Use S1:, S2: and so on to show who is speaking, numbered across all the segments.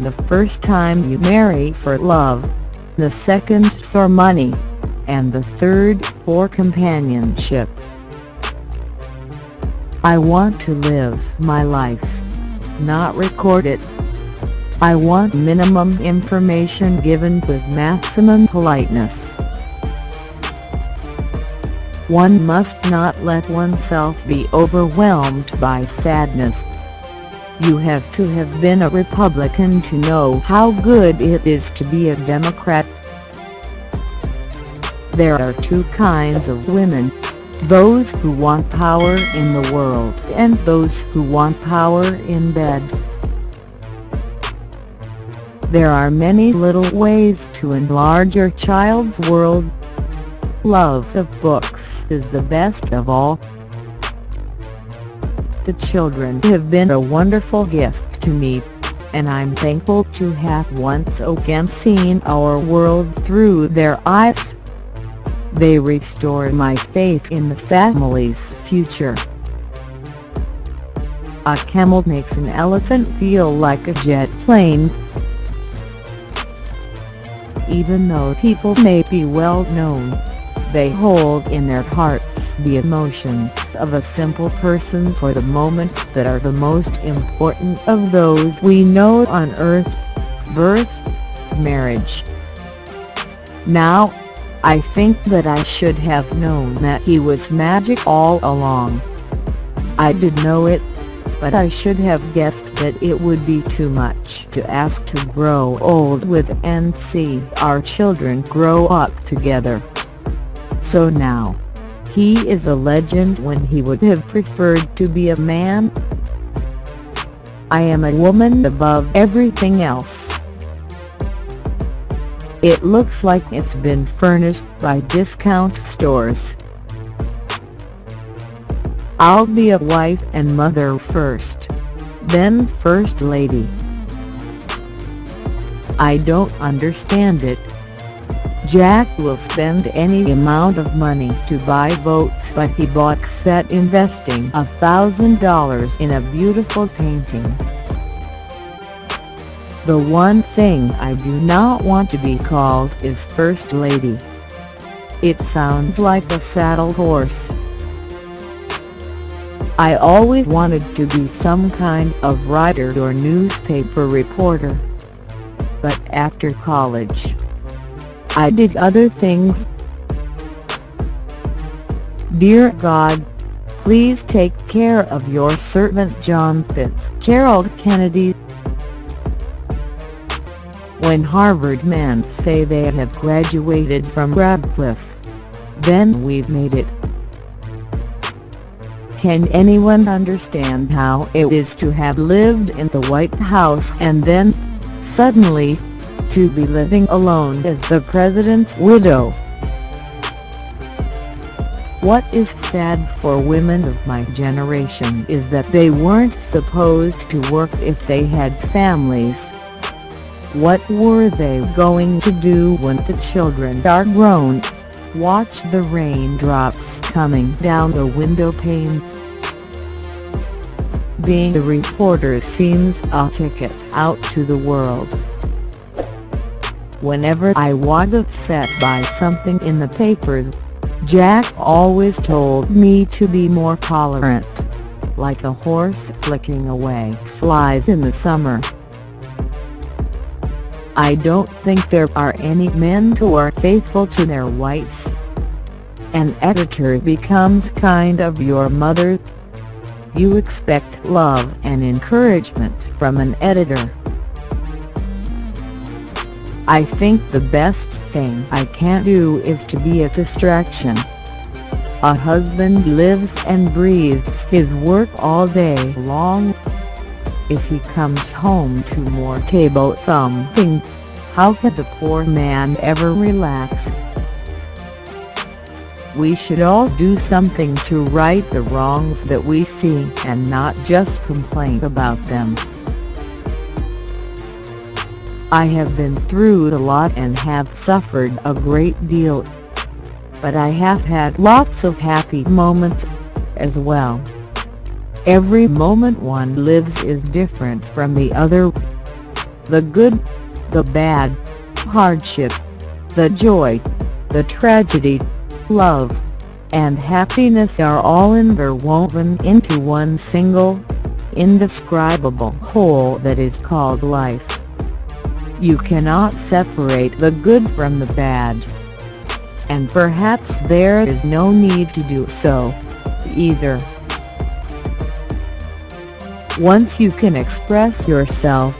S1: The first time you marry for love, the second for money, and the third for companionship. I want to live my life, not record it. I want minimum information given with maximum politeness. One must not let oneself be overwhelmed by sadness. You have to have been a Republican to know how good it is to be a Democrat. There are two kinds of women: those who want power in the world and those who want power in bed. There are many little ways to enlarge your child's world. Love of books is the best of all. The children have been a wonderful gift to me, and I'm thankful to have once again seen our world through their eyes. They restore my faith in the family's future. A camel makes an elephant feel like a jet plane. Even though people may be well known, they hold in their hearts the emotions of a simple person for the moments that are the most important of those we know on earth: birth, marriage. Now, I think that I should have known that he was magic all along. I did know it, but I should have guessed that it would be too much to ask to grow old with and see our children grow up together. So now, he is a legend when he would have preferred to be a man. I am a woman above everything else. It looks like it's been furnished by discount stores. I'll be a wife and mother first, then First Lady. I don't understand it. Jack will spend any amount of money to buy boats, but he balks at investing $1,000 in a beautiful painting. The one thing I do not want to be called is First Lady. It sounds like a saddle horse. I always wanted to be some kind of writer or newspaper reporter. But after college, I did other things. Dear God, please take care of your servant John Fitzgerald Kennedy. When Harvard men say they have graduated from Radcliffe, then we've made it. Can anyone understand how it is to have lived in the White House and then, suddenly, to be living alone as the president's widow? What is sad for women of my generation is that they weren't supposed to work if they had families. What were they going to do when the children are grown? Watch the raindrops coming down the window pane. Being a reporter seems a ticket out to the world. Whenever I was upset by something in the papers, Jack always told me to be more tolerant, like a horse flicking away flies in the summer. I don't think there are any men who are faithful to their wives. An editor becomes kind of your mother. You expect love and encouragement from an editor. I think the best thing I can do is to be a distraction. A husband lives and breathes his work all day long. If he comes home to more table thumping, how could the poor man ever relax? We should all do something to right the wrongs that we see and not just complain about them. I have been through a lot and have suffered a great deal. But I have had lots of happy moments as well. Every moment one lives is different from the other. The good, the bad, hardship, the joy, the tragedy, love, and happiness are all interwoven into one single, indescribable whole that is called life. You cannot separate the good from the bad. And perhaps there is no need to do so, either. Once you can express yourself,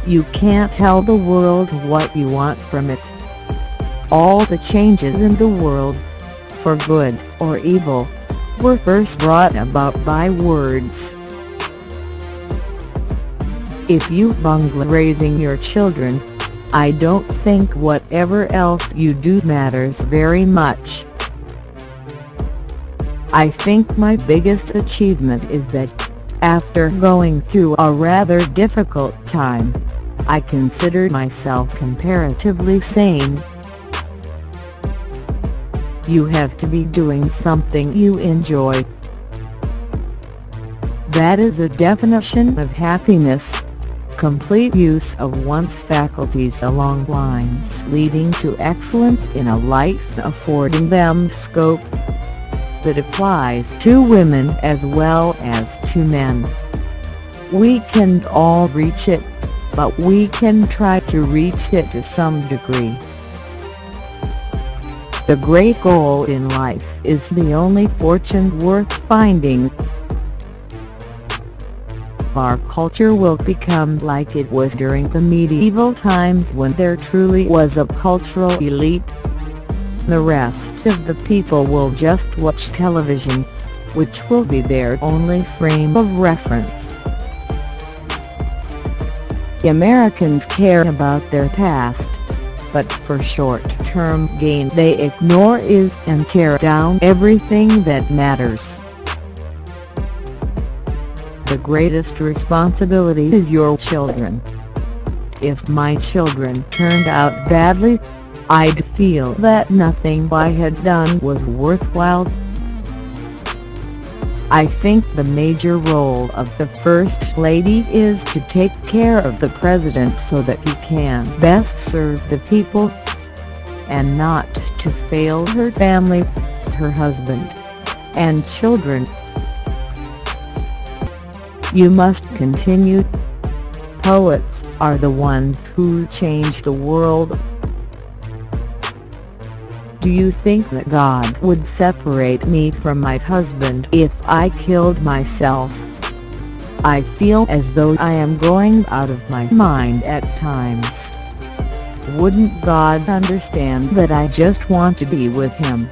S1: you can't tell the world what you want from it. All the changes in the world, for good or evil, were first brought about by words. If you bungle raising your children, I don't think whatever else you do matters very much. I think my biggest achievement is that, after going through a rather difficult time, I consider myself comparatively sane. You have to be doing something you enjoy. That is a definition of happiness. Complete use of one's faculties along lines leading to excellence in a life affording them scope that applies to women as well as to men. We can't all reach it, but we can try to reach it to some degree. The great goal in life is the only fortune worth finding. Our culture will become like it was during the medieval times when there truly was a cultural elite. The rest of the people will just watch television, which will be their only frame of reference. Americans care about their past, but for short-term gain they ignore it and tear down everything that matters. The greatest responsibility is your children. If my children turned out badly, I'd feel that nothing I had done was worthwhile. I think the major role of the First Lady is to take care of the President so that he can best serve the people, and not to fail her family, her husband, and children. You must continue. Poets are the ones who change the world. Do you think that God would separate me from my husband if I killed myself? I feel as though I am going out of my mind at times. Wouldn't God understand that I just want to be with him?